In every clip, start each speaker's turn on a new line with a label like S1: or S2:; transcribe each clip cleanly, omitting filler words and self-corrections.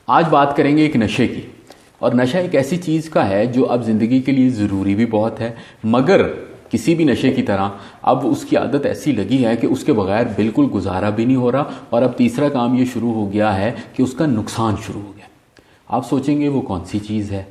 S1: आज बात करेंगे एक नशे की। और नशा एक ऐसी चीज़ का है जो अब ज़िंदगी के लिए ज़रूरी भी बहुत है, मगर किसी भी नशे की तरह अब उसकी आदत ऐसी लगी है कि उसके बगैर बिल्कुल गुजारा भी नहीं हो रहा। और अब तीसरा काम ये शुरू हो गया है कि उसका नुकसान शुरू हो गया। आप सोचेंगे वो कौन सी चीज़ है?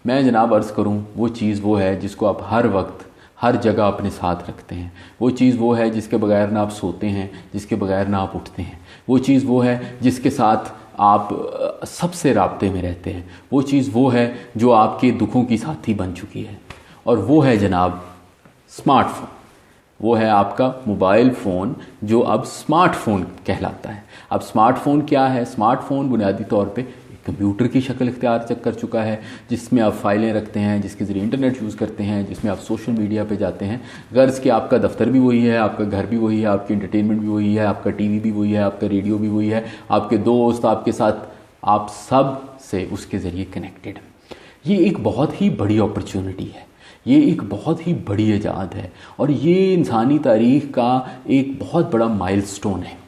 S1: मैं जनाब अर्ज़ करूं, वो चीज़ वो है जिसको आप हर वक्त हर जगह अपने साथ रखते हैं। वो चीज़ वो है जिसके बगैर ना आप सोते हैं, जिसके बगैर ना आप उठते हैं। वो चीज़ वो है जिसके साथ आप सबसे राब्ते में रहते हैं। वो चीज़ वो है जो आपके दुखों की साथी बन चुकी है। और वो है जनाब स्मार्टफोन। वो है आपका मोबाइल फ़ोन जो अब स्मार्टफोन कहलाता है। अब स्मार्टफोन क्या है? स्मार्टफोन बुनियादी तौर पे कंप्यूटर की शक्ल इख्तियार कर चुका है, जिसमें आप फाइलें रखते हैं, जिसके ज़रिए इंटरनेट यूज़ करते हैं, जिसमें आप सोशल मीडिया पे जाते हैं। गर्ज़ कि आपका दफ्तर भी वही है, आपका घर भी वही है, आपकी एंटरटेनमेंट भी वही है, आपका टीवी भी वही है, आपका रेडियो भी वही है, आपके दोस्त आपके साथ, आप सब से उसके ज़रिए कनेक्टेड हैं। ये एक बहुत ही बड़ी अपॉर्चुनिटी है, ये एक बहुत ही बड़ी इजाद है और ये इंसानी तारीख़ का एक बहुत बड़ा माइलस्टोन है।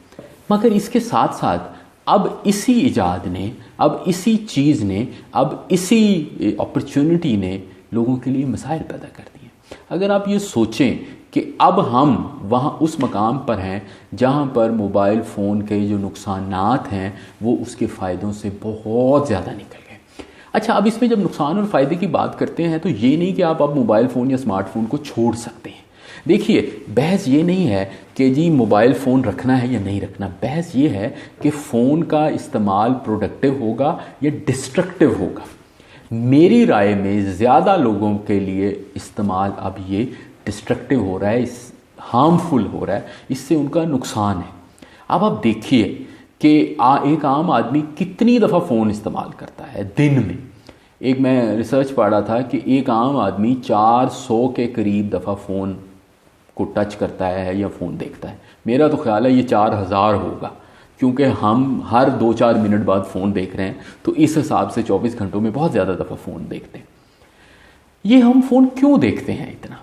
S1: मगर इसके साथ साथ अब इसी इजाद ने, अब इसी चीज़ ने, अब इसी अपॉर्चुनिटी ने लोगों के लिए मसाइल पैदा कर दिए। अगर आप ये सोचें कि अब हम वहाँ उस मकाम पर हैं जहाँ पर मोबाइल फ़ोन के जो नुकसानात हैं वो उसके फ़ायदों से बहुत ज़्यादा निकल गए। अच्छा, अब इसमें जब नुकसान और फ़ायदे की बात करते हैं तो ये नहीं कि आप अब मोबाइल फ़ोन या स्मार्टफोन को छोड़ सकते हैं। देखिए, बहस ये नहीं है कि जी मोबाइल फ़ोन रखना है या नहीं रखना। बहस ये है कि फ़ोन का इस्तेमाल प्रोडक्टिव होगा या डिस्ट्रक्टिव होगा। मेरी राय में ज़्यादा लोगों के लिए इस्तेमाल अब ये डिस्ट्रक्टिव हो रहा है, हार्मफुल हो रहा है, इससे उनका नुकसान है। अब आप देखिए कि एक आम आदमी कितनी दफ़ा फ़ोन इस्तेमाल करता है दिन में। एक मैं रिसर्च पढ़ रहा था कि एक आम आदमी 400 के करीब दफ़ा फ़ोन को टच करता है या फ़ोन देखता है। मेरा तो ख्याल है ये 4000 होगा, क्योंकि हम हर 2-4 मिनट बाद फ़ोन देख रहे हैं, तो इस हिसाब से 24 घंटों में बहुत ज़्यादा दफ़ा फ़ोन देखते हैं। ये हम फ़ोन क्यों देखते हैं इतना?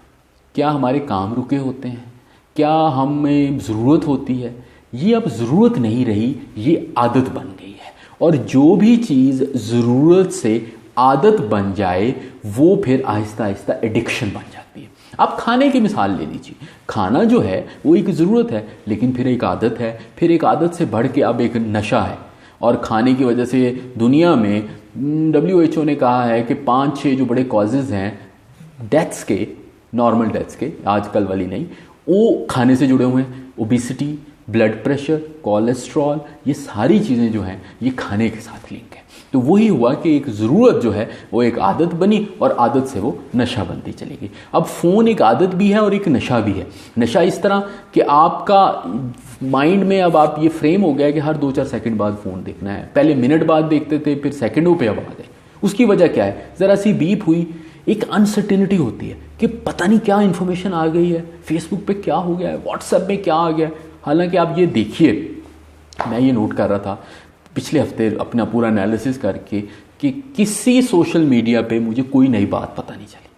S1: क्या हमारे काम रुके होते हैं? क्या हमें ज़रूरत होती है? ये अब ज़रूरत नहीं रही, ये आदत बन गई है। और जो भी चीज़ ज़रूरत से आदत बन जाए वो फिर आहिस्ता आहिस्ता एडिक्शन बन जाती है। आप खाने की मिसाल ले लीजिए। खाना जो है वो एक ज़रूरत है, लेकिन फिर एक आदत है, फिर एक आदत से बढ़ के अब एक नशा है। और खाने की वजह से दुनिया में WHO ने कहा है कि 5-6 जो बड़े कॉजेज़ हैं डेथ्स के, नॉर्मल डेथ्स के, आजकल वाली नहीं, वो खाने से जुड़े हुए हैं। ओबिसिटी, ब्लड प्रेशर, कोलेस्ट्रॉल, ये सारी चीज़ें जो हैं ये खाने के साथ लिंक है। तो वही हुआ कि एक ज़रूरत जो है वो एक आदत बनी और आदत से वो नशा बनती चली गई। अब फ़ोन एक आदत भी है और एक नशा भी है। नशा इस तरह कि आपका माइंड में अब आप ये फ्रेम हो गया है कि हर 2-4 सेकंड बाद फ़ोन देखना है। पहले मिनट बाद देखते थे, फिर सेकंडों पे अब आ गए। उसकी वजह क्या है? ज़रा सी बीप हुई, एक अनसर्टेनिटी होती है कि पता नहीं क्या इन्फॉर्मेशन आ गई है, फेसबुक पे क्या हो गया है, व्हाट्सएप में क्या आ गया है। हालांकि आप ये देखिए, मैं ये नोट कर रहा था पिछले हफ्ते अपना पूरा एनालिसिस करके कि किसी सोशल मीडिया पे मुझे कोई नई बात पता नहीं चली।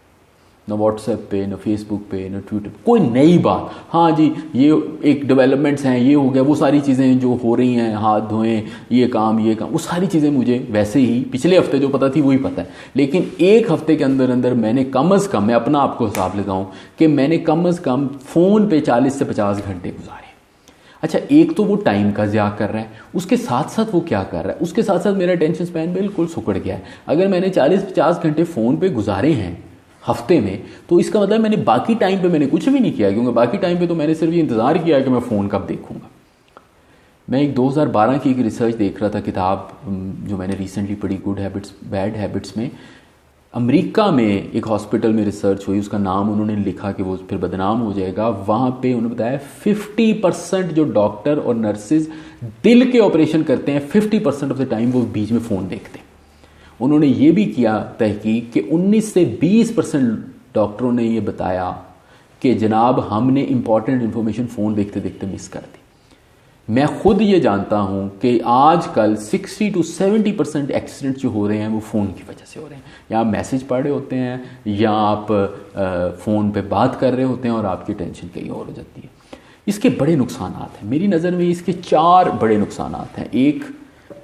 S1: ना व्हाट्सएप पे, ना फेसबुक पे, ना ट्विटर पे, कोई नई बात। हाँ जी, ये एक डेवलपमेंट्स हैं, ये हो गया, वो सारी चीज़ें जो हो रही हैं, हाथ धोएं, ये काम, वो सारी चीज़ें मुझे वैसे ही पिछले हफ्ते जो पता थी वही पता है। लेकिन एक हफ्ते के अंदर अंदर मैंने कम अज़ कम, मैं अपना आपको हिसाब लगाऊँ कि मैंने कम अज़ कम फ़ोन पे 40 से 50 घंटे गुजारे। अच्छा, एक तो वो टाइम का ज़्या कर रहा है, उसके साथ साथ वो क्या कर रहा है, उसके साथ साथ मेरा टेंशन स्पैन बिल्कुल सुकड़ गया है। अगर मैंने 40-50 घंटे फ़ोन पे गुजारे हैं हफ्ते में, तो इसका मतलब मैंने बाकी टाइम पे मैंने कुछ भी नहीं किया, क्योंकि बाकी टाइम पे तो मैंने सिर्फ ये इंतज़ार किया कि मैं फ़ोन कब देखूंगा। मैं एक 2012 की एक रिसर्च देख रहा था, किताब जो मैंने रिसेंटली पढ़ी, गुड हैबिट्स बैड हैबिट्स में। अमेरिका में एक हॉस्पिटल में रिसर्च हुई, उसका नाम उन्होंने लिखा कि वो फिर बदनाम हो जाएगा। वहाँ पे उन्होंने बताया 50% जो डॉक्टर और नर्सेज दिल के ऑपरेशन करते हैं, 50% ऑफ द टाइम वो बीच में फ़ोन देखते हैं। उन्होंने ये भी किया तहकीक कि 19 से 20% डॉक्टरों ने ये बताया कि जनाब हमने इंपॉर्टेंट इन्फॉर्मेशन फ़ोन देखते देखते मिस कर दी। मैं खुद ये जानता हूँ कि आजकल 60 to 70% एक्सीडेंट जो हो रहे हैं वो फ़ोन की वजह से हो रहे हैं। या आप मैसेज पढ़ रहे होते हैं या आप फ़ोन पे बात कर रहे होते हैं और आपकी टेंशन कहीं और हो जाती है। इसके बड़े नुकसानात हैं, मेरी नज़र में इसके 4 बड़े नुकसानात हैं। एक,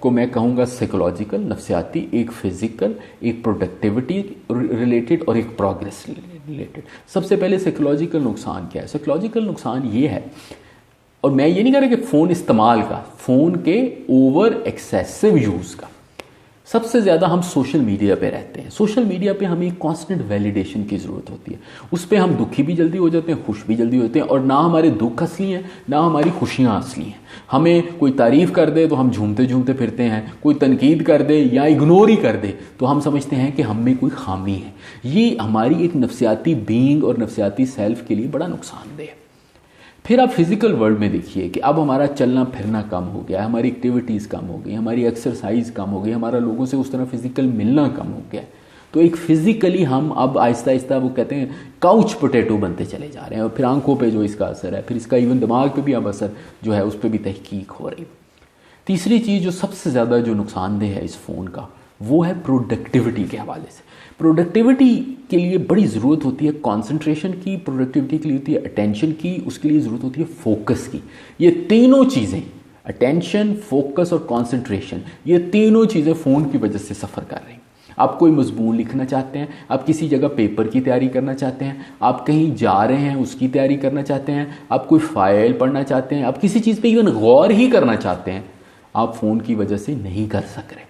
S1: को मैं कहूँगा साइकोलॉजिकल, नफ्सियाती, एक फिजिकल, एक प्रोडक्टिविटी रिलेटेड और एक प्रोग्रेस रिलेटेड। सबसे पहले साइकोलॉजिकल नुकसान क्या है? साइकोलॉजिकल नुकसान ये है, और मैं ये नहीं कह रहा कि फ़ोन इस्तेमाल का, फ़ोन के ओवर एक्सेसिव यूज़ का। सबसे ज़्यादा हम सोशल मीडिया पे रहते हैं। सोशल मीडिया पे हमें कांस्टेंट वैलिडेशन की ज़रूरत होती है। उस पर हम दुखी भी जल्दी हो जाते हैं, खुश भी जल्दी होते हैं, और ना हमारे दुख असली हैं ना हमारी खुशियाँ असली हैं। हमें कोई तारीफ़ कर दे तो हम झूमते झूमते फिरते हैं, कोई तनकीद कर दे या इग्नोर ही कर दे तो हम समझते हैं कि हम में कोई खामी है। ये हमारी एक नफ्सियाती बीइंग और नफ्सियाती सेल्फ के लिए बड़ा नुकसानदेह है। फिर आप फिज़िकल वर्ल्ड में देखिए कि अब हमारा चलना फिरना कम हो गया, हमारी एक्टिविटीज़ कम हो गई, हमारी एक्सरसाइज कम हो गई, हमारा लोगों से उस तरह फिज़िकल मिलना कम हो गया। तो एक फ़िज़िकली हम अब आहिस्ता आहिस्ता वो कहते हैं काउच पोटैटो बनते चले जा रहे हैं, और फिर आंखों पे जो इसका असर है, फिर इसका इवन दिमाग पे भी अब असर जो है उस पर भी तहकीक हो रही है। तीसरी चीज़ जो सबसे ज़्यादा जो नुकसानदेह है इस फ़ोन का, वो है प्रोडक्टिविटी के हवाले से। प्रोडक्टिविटी के लिए बड़ी ज़रूरत होती है कंसंट्रेशन की, प्रोडक्टिविटी के लिए होती है अटेंशन की, उसके लिए ज़रूरत होती है फोकस की। ये तीनों चीज़ें, अटेंशन, फोकस और कंसंट्रेशन, ये तीनों चीज़ें फ़ोन की वजह से सफ़र कर रही हैं। आप कोई मजमून लिखना चाहते हैं, आप किसी जगह पेपर की तैयारी करना चाहते हैं, आप कहीं जा रहे हैं उसकी तैयारी करना चाहते हैं, आप कोई फाइल पढ़ना चाहते हैं, आप किसी चीज़ पे इवन गौर ही करना चाहते हैं, आप फ़ोन की वजह से नहीं कर सक रहे।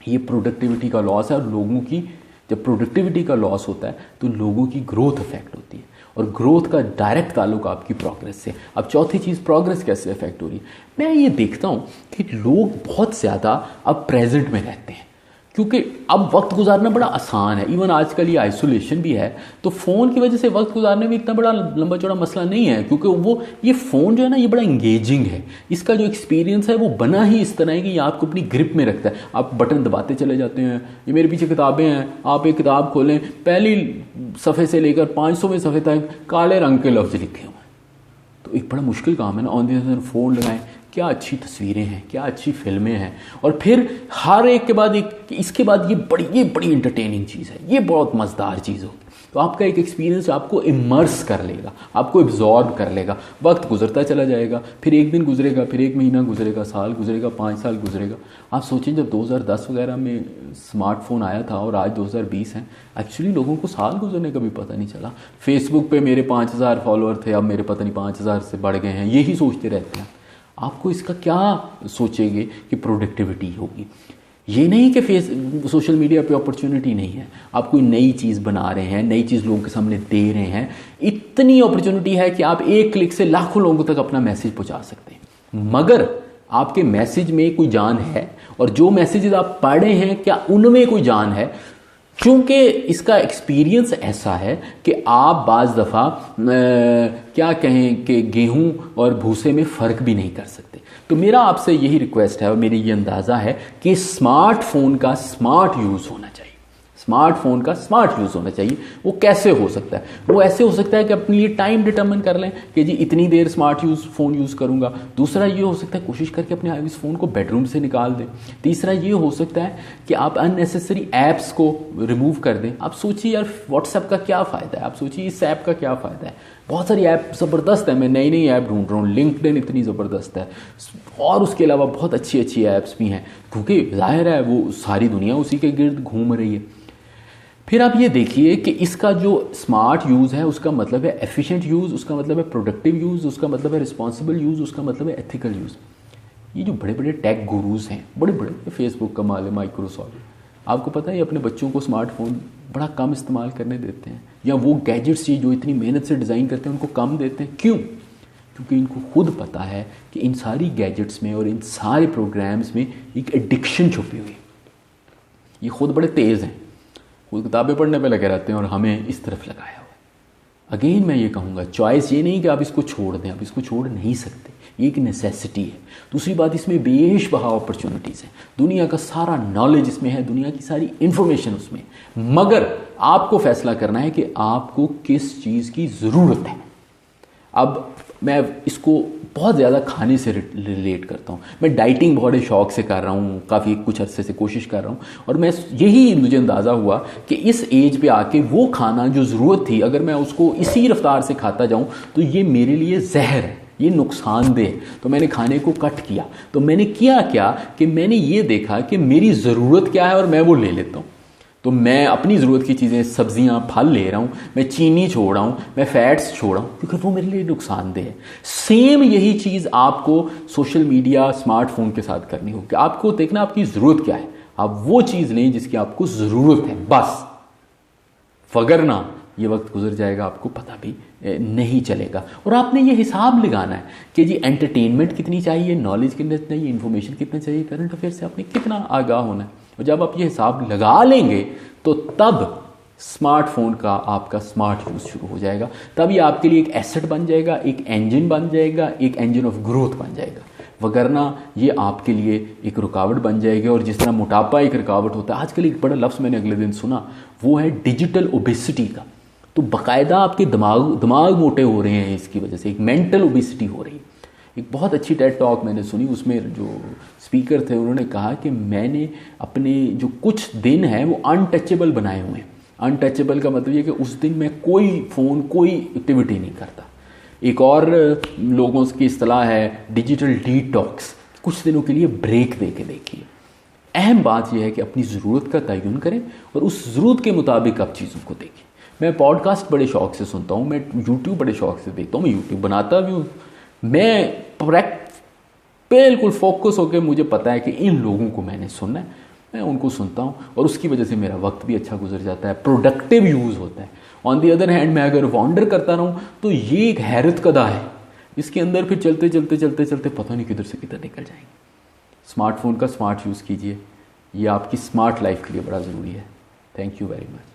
S1: ये प्रोडक्टिविटी का लॉस है, और लोगों की जब प्रोडक्टिविटी का लॉस होता है तो लोगों की ग्रोथ अफेक्ट होती है, और ग्रोथ का डायरेक्ट ताल्लुक आपकी प्रोग्रेस से। अब चौथी चीज़, प्रोग्रेस कैसे अफेक्ट हो रही है? मैं ये देखता हूँ कि लोग बहुत ज़्यादा अब प्रेजेंट में रहते हैं, क्योंकि अब वक्त गुजारना बड़ा आसान है। इवन आजकल ये आइसोलेशन भी है, तो फ़ोन की वजह से वक्त गुजारने में इतना बड़ा लंबा चौड़ा मसला नहीं है, क्योंकि वो ये फ़ोन जो है ना, ये बड़ा इंगेजिंग है। इसका जो एक्सपीरियंस है वो बना ही इस तरह है कि ये आपको अपनी ग्रिप में रखता है। आप बटन दबाते चले जाते हैं। ये मेरे पीछे किताबें हैं, आप एक किताब खोलें, पहली सफ़े से लेकर 500वें सफ़े तक काले रंग के लफ्ज़ लिखे हुए हैं। तो एक बड़ा मुश्किल काम है ना। ऑन द अदर फ़ोन लगाएं, क्या अच्छी तस्वीरें हैं, क्या अच्छी फिल्में हैं, और फिर हर एक के बाद एक, इसके बाद ये बड़ी इंटरटेनिंग चीज़ है, ये बहुत मज़ेदार चीज़ होगी। तो आपका एक एक्सपीरियंस आपको इमर्स कर लेगा, आपको एब्जॉर्ब कर लेगा। वक्त गुजरता चला जाएगा, फिर एक दिन गुजरेगा, फिर एक महीना गुजरेगा, साल गुजरेगा, 5 साल गुजरेगा। आप सोचें जब 2010 वगैरह में स्मार्टफोन आया था और आज 2020 है, एक्चुअली लोगों को साल गुजरने का भी पता नहीं चला। फेसबुक पे मेरे 5000 फॉलोअर थे, अब मेरे पता नहीं 5000 से बढ़ गए हैं, यही सोचते रहते हैं। आपको इसका क्या सोचेंगे कि प्रोडक्टिविटी होगी? ये नहीं कि सोशल मीडिया पे अपॉर्चुनिटी नहीं है, आप कोई नई चीज़ बना रहे हैं, नई चीज़ लोगों के सामने दे रहे हैं, इतनी अपॉर्चुनिटी है कि आप एक क्लिक से लाखों लोगों तक अपना मैसेज पहुंचा सकते हैं। मगर आपके मैसेज में कोई जान है, और जो मैसेजेस आप पढ़े हैं क्या उनमें कोई जान है? क्योंकि इसका एक्सपीरियंस ऐसा है कि आप बाज़ दफ़ा क्या कहें कि गेहूं और भूसे में फ़र्क भी नहीं कर सकते। तो मेरा आपसे यही रिक्वेस्ट है, और मेरी ये अंदाज़ा है कि स्मार्टफोन का स्मार्ट यूज़ होना चाहिए। स्मार्टफोन का स्मार्ट यूज़ होना चाहिए। वो कैसे हो सकता है? वो ऐसे हो सकता है कि अपने लिए टाइम डिटर्मिन कर लें कि जी इतनी देर फ़ोन यूज़ करूँगा। दूसरा ये हो सकता है कोशिश करके अपने इस फ़ोन को बेडरूम से निकाल दें। तीसरा ये हो सकता है कि आप अननेसेसरी ऐप्स को रिमूव कर दें। आप सोचिए यार, व्हाट्सएप का क्या फ़ायदा है? आप सोचिए इस ऐप का क्या फ़ायदा है? बहुत सारी ऐप ज़बरदस्त है, मैं नई नई ऐप ढूंढ रहा हूँ। लिंक्डइन इतनी ज़बरदस्त है, और उसके अलावा बहुत अच्छी अच्छी ऐप्स भी हैं, क्योंकि जाहिर है वो सारी दुनिया उसी के गिर्द घूम रही है। फिर आप ये देखिए कि इसका जो स्मार्ट यूज़ है उसका मतलब है एफिशिएंट यूज़, उसका मतलब है प्रोडक्टिव यूज़, उसका मतलब है रिस्पॉन्सिबल यूज़, उसका मतलब है एथिकल यूज़। ये जो बड़े बड़े टेक गुरूज हैं, बड़े बड़े, फेसबुक का माल है, माइक्रोसॉफ्ट, आपको पता है अपने बच्चों को स्मार्टफोन बड़ा कम इस्तेमाल करने देते हैं, या वो गैजेट्स जो इतनी मेहनत से डिज़ाइन करते हैं उनको कम देते हैं। क्यों? क्योंकि इनको खुद पता है कि इन सारी गैजेट्स में और इन सारे प्रोग्राम्स में एक एडिक्शन छुपी हुई है। ये खुद बड़े तेज़ हैं, खुद किताबें पढ़ने पे लगे रहते हैं, और हमें इस तरफ लगाया हुआ। अगेन मैं ये कहूँगा, चॉइस ये नहीं कि आप इसको छोड़ दें, आप इसको छोड़ नहीं सकते, ये एक नेसेसिटी है। दूसरी बात, इसमें बेशबहा अपॉर्चुनिटीज़ हैं, दुनिया का सारा नॉलेज इसमें है, दुनिया की सारी इंफॉर्मेशन उसमें है। मगर आपको फैसला करना है कि आपको किस चीज़ की ज़रूरत है। अब मैं इसको बहुत ज़्यादा खाने से रिलेट करता हूँ। मैं डाइटिंग बहुत शौक से कर रहा हूँ, काफ़ी कुछ अरसे से कोशिश कर रहा हूँ, और मैं यही मुझे अंदाज़ा हुआ कि इस एज पे आके वो खाना जो ज़रूरत थी, अगर मैं उसको इसी रफ्तार से खाता जाऊँ तो ये मेरे लिए जहर है, ये नुकसानदेह है, तो मैंने खाने को कट किया। तो मैंने किया क्या कि मैंने ये देखा कि मेरी ज़रूरत क्या है और मैं वो ले लेता हूँ। तो मैं अपनी ज़रूरत की चीज़ें, सब्जियां, फल ले रहा हूँ, मैं चीनी छोड़ रहा हूँ, मैं फैट्स छोड़ रहा हूँ, क्योंकि वो मेरे लिए नुकसानदेह है। सेम यही चीज़ आपको सोशल मीडिया, स्मार्टफोन के साथ करनी होगी। आपको देखना आपकी ज़रूरत क्या है, आप वो चीज़ लें जिसकी आपको ज़रूरत है बस, वगरना ये वक्त गुजर जाएगा, आपको पता भी नहीं चलेगा। और आपने ये हिसाब लगाना है कि जी एंटरटेनमेंट कितनी चाहिए, नॉलेज कितना चाहिए, इन्फॉर्मेशन कितना चाहिए, करंट अफेयर से आपने कितना आगाह होना है। और जब आप ये हिसाब लगा लेंगे तो तब स्मार्टफोन का आपका स्मार्ट यूज़ शुरू हो जाएगा। तब ये आपके लिए एक एसेट बन जाएगा, एक इंजन बन जाएगा, एक इंजन ऑफ ग्रोथ बन जाएगा। वगरना ये आपके लिए एक रुकावट बन जाएगी। और जिस तरह मोटापा एक रुकावट होता है, आजकल एक बड़ा लफ्ज़ मैंने अगले दिन सुना, वो है डिजिटल ओबेसिटी का। तो बाकायदा आपके दिमाग मोटे हो रहे हैं इसकी वजह से, एक मेंटल ओबेसिटी हो रही है। एक बहुत अच्छी टेड टॉक मैंने सुनी, उसमें जो स्पीकर थे उन्होंने कहा कि मैंने अपने जो कुछ दिन हैं वो अनटचेबल बनाए हुए हैं। अनटचेबल का मतलब ये कि उस दिन मैं कोई फ़ोन, कोई एक्टिविटी नहीं करता। एक और लोगों की इस्तेलाह है डिजिटल डिटॉक्स, कुछ दिनों के लिए ब्रेक दे के देखिए। अहम बात यह है कि अपनी ज़रूरत का तयन करें और उस ज़रूरत के मुताबिक आप चीज़ों को देखें। मैं पॉडकास्ट बड़े शौक़ से सुनता हूँ, मैं यूट्यूब बड़े शौक़ से देखता हूँ, मैं यूट्यूब बनाता भी हूँ। मैं बिल्कुल फोकस होकर, मुझे पता है कि इन लोगों को मैंने सुनना है, मैं उनको सुनता हूँ और उसकी वजह से मेरा वक्त भी अच्छा गुजर जाता है, प्रोडक्टिव यूज़ होता है। ऑन दी अदर हैंड मैं अगर वॉन्डर करता रहूँ तो ये एक हैरत कदा है, इसके अंदर फिर चलते चलते चलते चलते पता नहीं किधर से किधर निकल जाएंगे। स्मार्टफोन का स्मार्ट यूज़ कीजिए, ये आपकी स्मार्ट लाइफ के लिए बड़ा ज़रूरी है। Thank you very much.